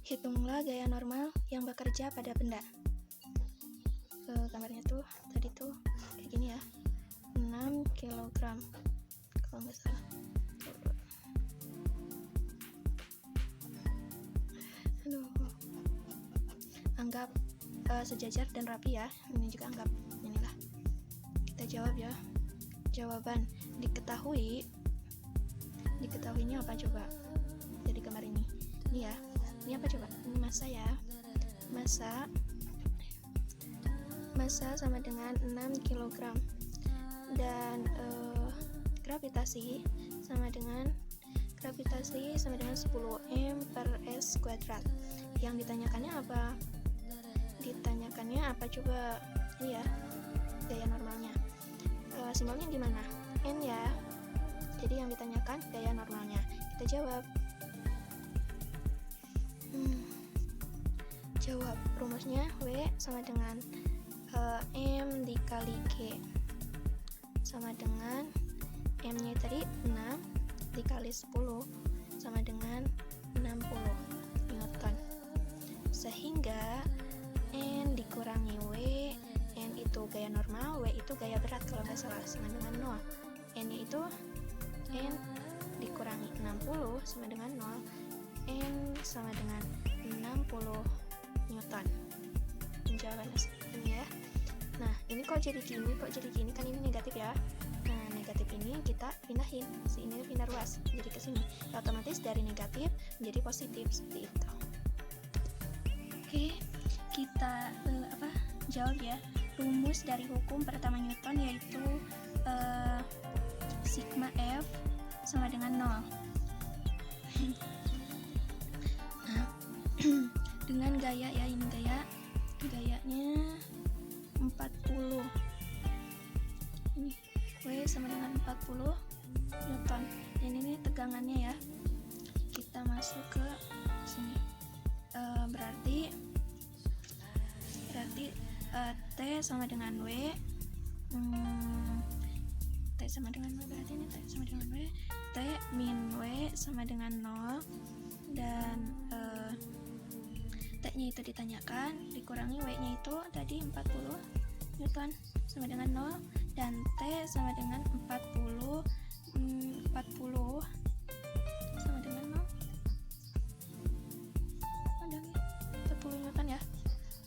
Hitunglah gaya normal yang bekerja pada benda. Gambarnya tuh tadi tuh kayak gini ya, 6 kg kalau nggak salah. Anggap sejajar dan rapi ya. Ini juga anggap inilah. Kita jawab ya. Jawaban diketahuinya apa coba? Jadi gambar ini ya. Ini apa coba? Ini massa ya. Massa sama dengan 6 kg. Dan gravitasi sama dengan 10 m per s kuadrat. Yang ditanyakannya apa? Ditanyakannya apa coba? Ini ya, gaya normalnya. Simbolnya gimana? N ya. Jadi yang ditanyakan gaya normalnya. Kita jawab. Jawab. Rumusnya W sama dengan M dikali G sama dengan M-nya tadi 6 dikali 10 sama dengan 60 Newton. Sehingga N dikurangi W, N itu gaya normal, W itu gaya berat kalau nggak salah, sama dengan 0. N-nya itu N dikurangi 60 sama dengan 0, N sama dengan 60 Newton. Jawabannya ini ya. Nah, ini kok jadi gini kan ini negatif ya. Nah, negatif ini kita pindahin, ini pindah ruas jadi ke sini. Otomatis dari negatif menjadi positif seperti itu. Oke, kita jawab ya. Rumus dari hukum pertama Newton yaitu sigma F sama dengan 0. Nah, dengan gaya ya, ini gayanya 40. Ini W sama dengan 40 Newton. Dan ini tegangannya ya. Kita masuk ke sini. Berarti T sama dengan W. T sama dengan W, berarti ini T sama dengan W. T min W sama dengan 0. Dan T-nya itu ditanyakan, dikurangi W-nya itu tadi 40 Newton sama dengan 0, dan T sama dengan 40 sama dengan 0. Ada lagi 40 Newton ya,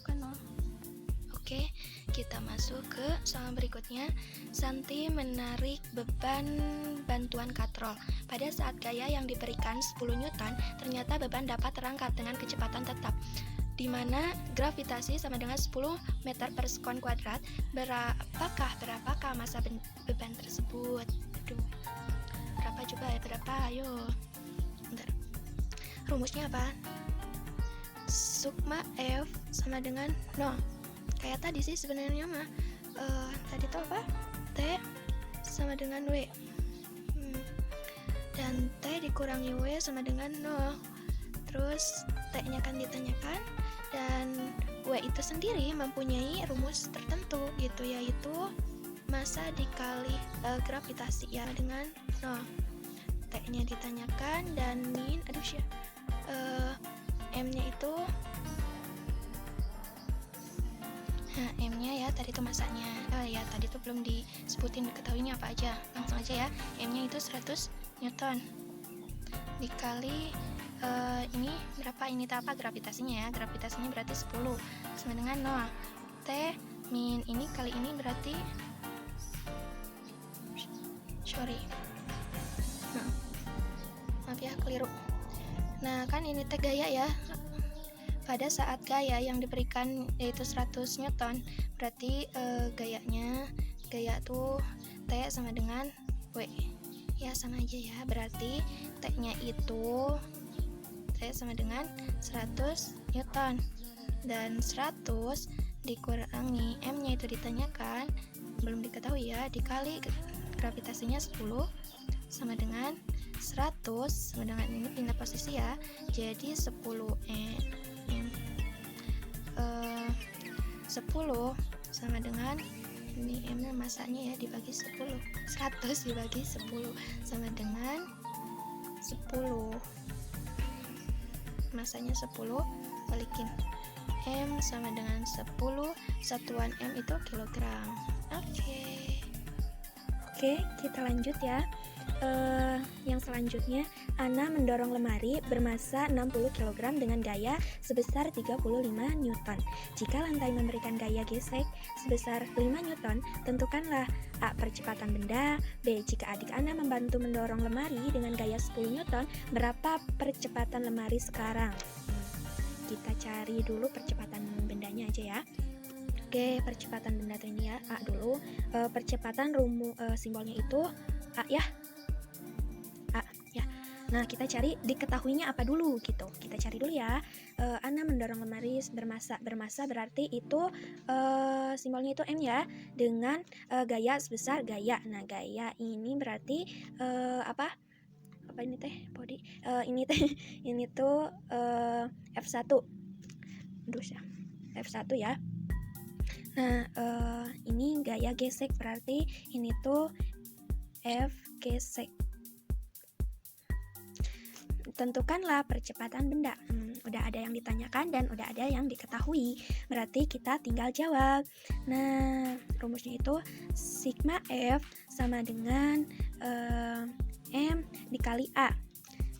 bukan 0. Oke, kita masuk ke soal berikutnya. Santi menarik beban bantuan katrol. Pada saat gaya yang diberikan 10 Newton, ternyata beban dapat terangkat dengan kecepatan tetap, di mana gravitasi sama dengan 10 meter per sekon kuadrat. Berapakah massa beban tersebut? Aduh, berapa coba ya? Berapa? Ayo. Bentar. Rumusnya apa? Sigma F sama dengan 0. Kayak tadi sih sebenarnya mah. Tadi tuh apa? T sama dengan W. Dan T dikurangi W sama dengan 0. Terus T-nya kan ditanyakan, dan W itu sendiri mempunyai rumus tertentu gitu, yaitu massa dikali gravitasi ya dengan 0. T-nya ditanyakan, dan min M-nya itu M-nya ya, tadi itu massanya. Ya tadi itu belum disebutin diketahuinya apa aja. Langsung aja ya. M-nya itu 100 Newton dikali ini berapa? Ini apa gravitasinya ya? Gravitasinya berarti 10 sama dengan 0. T min ini kali ini berarti maaf ya, keliru. Nah, kan ini T gaya ya. Pada saat gaya yang diberikan yaitu 100 Newton, berarti gaya tuh T sama dengan W. Ya sama aja ya, berarti T-nya itu T sama dengan 100 Newton, dan 100 dikurangi M-nya itu ditanyakan, belum diketahui ya, dikali gravitasinya 10 sama dengan 100 sama dengan ini pindah posisi ya, jadi 10 sama dengan ini M-nya massanya ya, dibagi 10, 100 dibagi 10 sama dengan 10. masanya 10, balikin. M sama dengan 10, satuan M itu kilogram. Oke, kita lanjut ya. Yang selanjutnya, Ana mendorong lemari bermasa 60 kg dengan gaya sebesar 35 Newton. Jika lantai memberikan gaya gesek sebesar 5 Newton, tentukanlah A. Percepatan benda. B. Jika adik Ana membantu mendorong lemari dengan gaya 10 Newton, berapa percepatan lemari sekarang? Kita cari dulu percepatan bendanya aja ya. Oke, percepatan benda ini ya, A dulu. Percepatan simbolnya itu A ya. A ya. Nah, kita cari diketahuinya apa dulu gitu. Kita cari dulu ya. Ana mendorong lemari bermasa berarti itu simbolnya itu M ya, dengan gaya sebesar gaya. Nah, gaya ini berarti apa ini teh body. Ini tuh F1. Aduh ya. F1 ya. Nah, ini gaya gesek berarti ini tuh F gesek. Tentukanlah percepatan benda. Udah ada yang ditanyakan dan udah ada yang diketahui. Berarti kita tinggal jawab. Nah, rumusnya itu sigma F sama dengan M dikali A.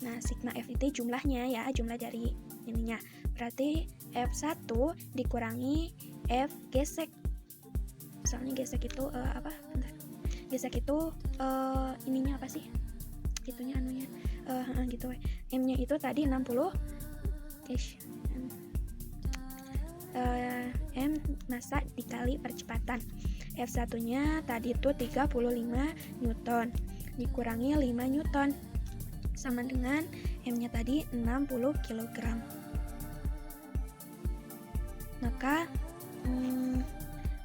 Nah, sigma F itu jumlahnya ya, jumlah dari ininya. Berarti F1 dikurangi F gesek. Soalnya gesek itu apa? Bentar. Gesek itu ininya apa sih? Itunya anunya. Gitu. M-nya itu tadi 60. M massa dikali percepatan. F1-nya tadi itu 35 Newton dikurangi 5 Newton sama dengan M-nya tadi 60 kg.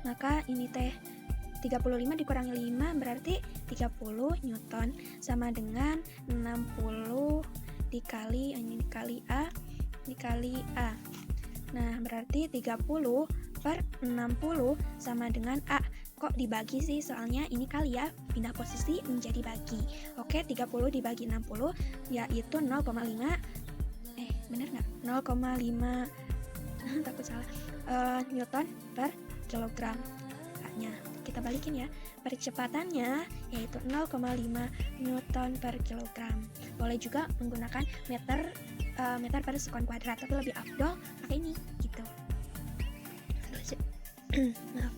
Maka ini teh 35 dikurangi 5 berarti 30 Newton sama dengan 60 dikali A dikali A. Nah, berarti 30 per 60 sama dengan A. Kok dibagi sih? Soalnya ini kali ya, pindah posisi menjadi bagi. Oke, 30 dibagi 60 yaitu 0,5. Bener nggak? 0,5 takut salah. Newton per kilogram. A-nya kita balikin ya. Percepatannya yaitu 0,5 Newton per kilogram. Boleh juga menggunakan meter per sekon kuadrat, tapi lebih afdol pakai ini gitu. Maaf.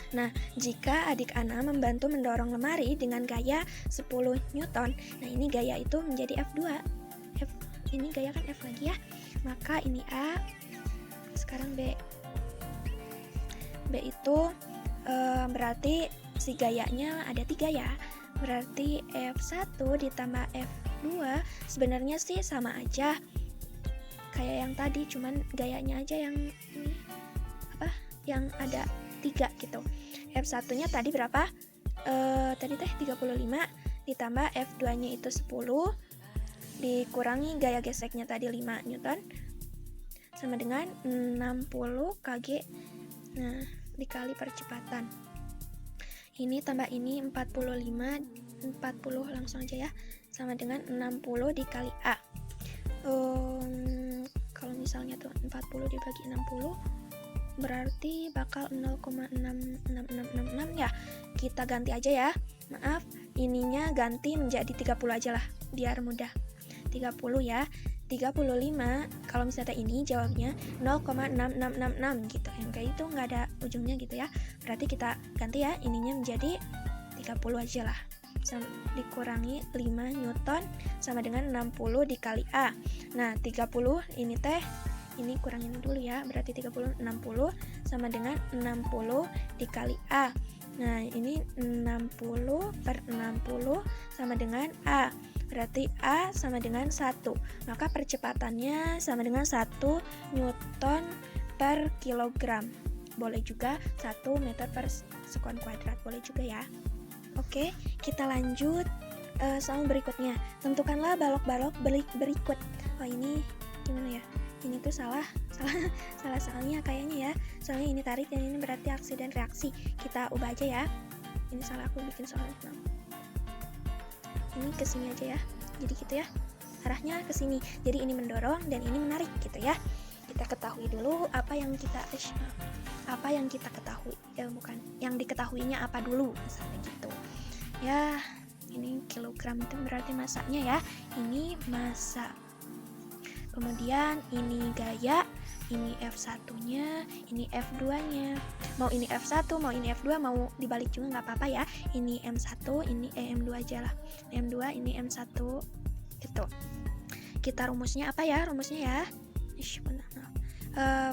Nah, jika adik Ana membantu mendorong lemari dengan gaya 10 Newton, nah ini gaya itu menjadi F2. Ini gaya kan F lagi ya. Maka ini A, sekarang B. B itu berarti si gayanya ada 3 ya. Berarti F1 ditambah F2 sebenarnya sih sama aja kayak yang tadi, cuman gayanya aja yang ini yang ada 3 gitu. F1 nya tadi berapa? Tadi teh 35 ditambah F2 nya itu 10 dikurangi gaya geseknya tadi 5 Newton sama dengan 60 kg. Nah, dikali percepatan. Ini tambah ini 40 langsung aja ya. Sama dengan 60 dikali A. Kalau misalnya tuh 40 dibagi 60 berarti bakal 0,66666 ya. Kita ganti aja ya. Maaf, ininya ganti menjadi 30 aja lah biar mudah. 30 ya. 35 kalau misalnya ini jawabnya 0,6666 gitu. Yang kayak itu nggak ada ujungnya gitu ya. Berarti kita ganti ya, ininya menjadi 30 aja lah. Dikurangi 5 Newton sama dengan 60 dikali A. Nah, 30 ini teh ini kurangin dulu ya. Berarti 60 sama dengan 60 dikali A. Nah, ini 60 per 60 sama dengan A. Berarti A sama dengan 1. Maka percepatannya sama dengan 1 Newton per kilogram. Boleh juga 1 meter per sekon kuadrat. Boleh juga ya. Oke, kita lanjut soal berikutnya. Tentukanlah balok-balok berikut. Oh, ini gimana ya? Ini tuh salah soalnya kayaknya ya. Soalnya ini tarik dan ini berarti aksi dan reaksi. Kita ubah aja ya. Ini salah aku bikin soalnya. Ini kesini aja ya, jadi gitu ya. arahnya ke sini. Jadi ini mendorong dan ini menarik gitu ya. Kita ketahui dulu apa yang kita ketahui, bukan yang diketahuinya apa dulu, misalnya gitu ya. Ini kilogram itu berarti masanya ya, ini massa. Kemudian ini gaya, ini F1 nya, ini F2 nya. Mau ini F1, mau ini F2, mau dibalik juga nggak apa-apa ya. Ini M1, ini M2 aja lah. M2, ini M1 gitu. Kita rumusnya apa ya, rumusnya ya?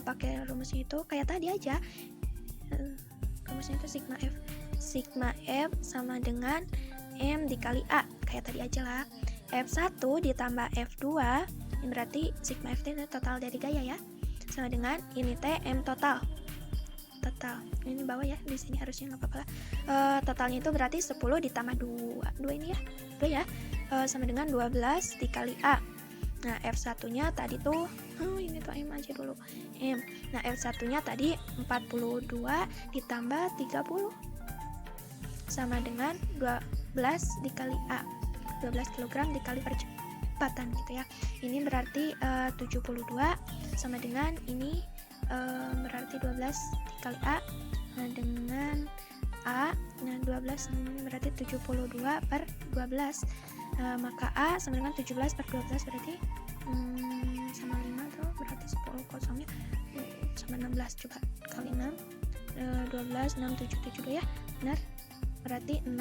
Pakai rumusnya itu kayak tadi aja. Rumusnya itu sigma F sama dengan M dikali A, kayak tadi aja lah. F1 ditambah F2, ini berarti sigma F itu total dari gaya ya, sama dengan ini T M total. Ini bawah ya, di sini harusnya nggak apa-apa lah. Totalnya itu berarti 10 ditambah 2 ini ya, 2 ya, sama dengan 12 dikali A. Nah, F1-nya tadi tuh, ini tuh M aja dulu. M. Nah, F1-nya tadi 42 ditambah 30 sama dengan 12 dikali A. 12 kg dikali percepatan gitu ya. Ini berarti 72 sama dengan ini berarti 12 dikali A dengan A. Nah, 12 berarti 72 per 12. Maka A sama dengan 17 per 12 berarti sama 5 tuh berarti 10 kosongnya sama 16, coba kali 6 12 6 7 7 ya, benar, berarti 6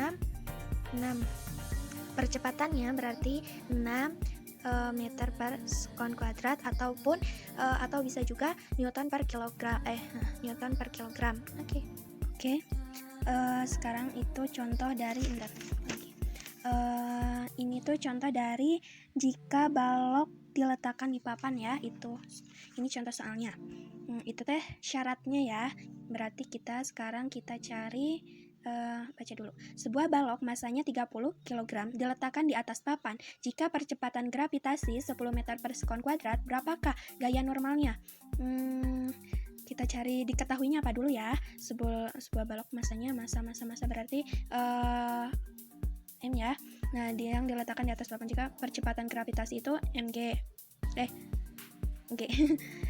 percepatannya berarti 6 meter per sekon kuadrat ataupun atau bisa juga newton per kilogram newton per kilogram. Oke. Sekarang itu contoh dari ini tuh contoh dari jika balok diletakkan di papan ya, itu ini contoh soalnya. Itu teh syaratnya ya. Berarti sekarang kita cari, baca dulu. Sebuah balok masanya 30 kg diletakkan di atas papan. Jika percepatan gravitasi 10 meter per sekon kuadrat, berapakah gaya normalnya? Kita cari diketahuinya apa dulu ya. Sebuah balok masanya massa berarti M ya. Nah, dia yang diletakkan di atas papan jika percepatan gravitasi itu mg. G.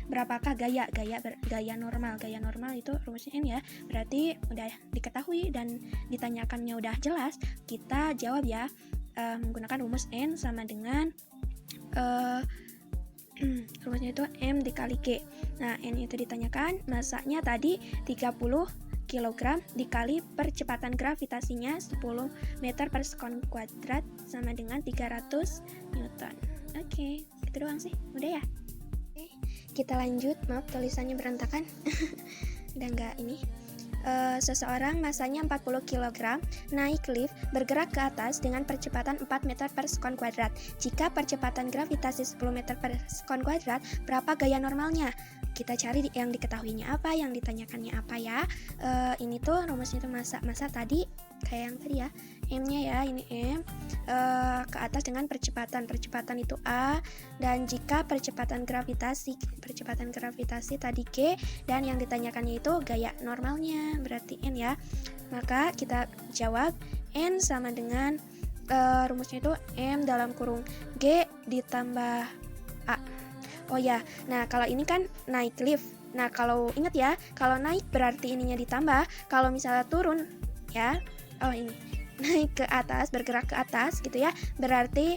Berapakah gaya normal? Gaya normal itu rumusnya M ya. Berarti udah diketahui dan ditanyakannya udah jelas, kita jawab ya menggunakan rumus N sama dengan rumusnya itu M dikali G. Nah, N itu ditanyakan, masanya tadi 30 kg dikali percepatan gravitasinya 10 meter per sekon kuadrat sama dengan 300 Newton. Oke, gitu doang sih, udah ya. Oke, kita lanjut. Maaf tulisannya berantakan. Udah nggak ini. Seseorang masanya 40 kg naik lift bergerak ke atas dengan percepatan 4 meter per sekon kuadrat. Jika percepatan gravitasi 10 meter per sekon kuadrat, berapa gaya normalnya? Kita cari yang diketahuinya apa, yang ditanyakannya apa ya. Ini tuh rumusnya tuh massa tadi kayak yang tadi ya, M-nya ya, ini M ke atas dengan percepatan itu A, dan jika percepatan gravitasi tadi G, dan yang ditanyakannya itu gaya normalnya berarti N ya. Maka kita jawab N sama dengan rumusnya itu M dalam kurung G ditambah A. Oh ya, nah kalau ini kan naik lift. Nah, kalau ingat ya, kalau naik berarti ininya ditambah. Kalau misalnya turun ya, ini naik ke atas, bergerak ke atas gitu ya, berarti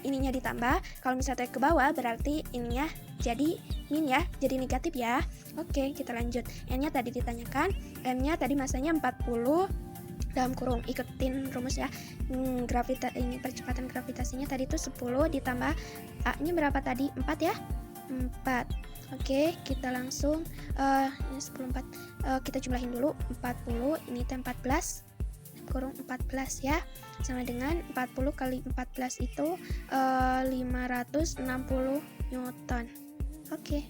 ininya ditambah. Kalau misalnya ke bawah berarti ininya jadi min ya, jadi negatif ya. Oke, kita lanjut. N-nya tadi ditanyakan, M-nya tadi masanya 40 dalam kurung, ikutin rumus ya. Ini percepatan gravitasinya tadi tuh 10 ditambah A-nya berapa tadi? 4 ya? 4. Oke, kita langsung ini 10 4. Kita jumlahin dulu. 40 ini teh 14 kurung 14 ya. Sama dengan 40 kali 14 itu 560 Newton. Oke.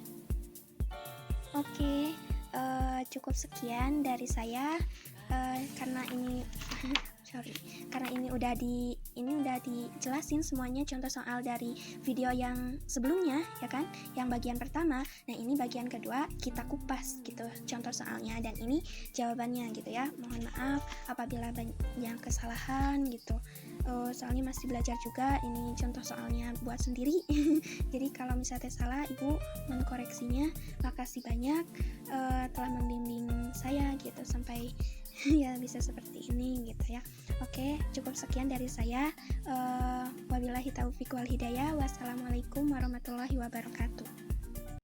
Cukup sekian dari saya. Karena ini udah dijelasin semuanya contoh soal dari video yang sebelumnya ya kan, yang bagian pertama. Nah, ini bagian kedua kita kupas gitu contoh soalnya, dan ini jawabannya gitu ya. Mohon maaf apabila banyak kesalahan gitu. soalnya masih belajar juga. Ini contoh soalnya buat sendiri. Jadi kalau misalnya salah, Ibu mengkoreksinya. Makasih banyak telah membimbing saya gitu sampai ya bisa seperti ini gitu ya. Oke, cukup sekian dari saya. Wabillahi taufiq wal hidayah. Wassalamualaikum warahmatullahi wabarakatuh.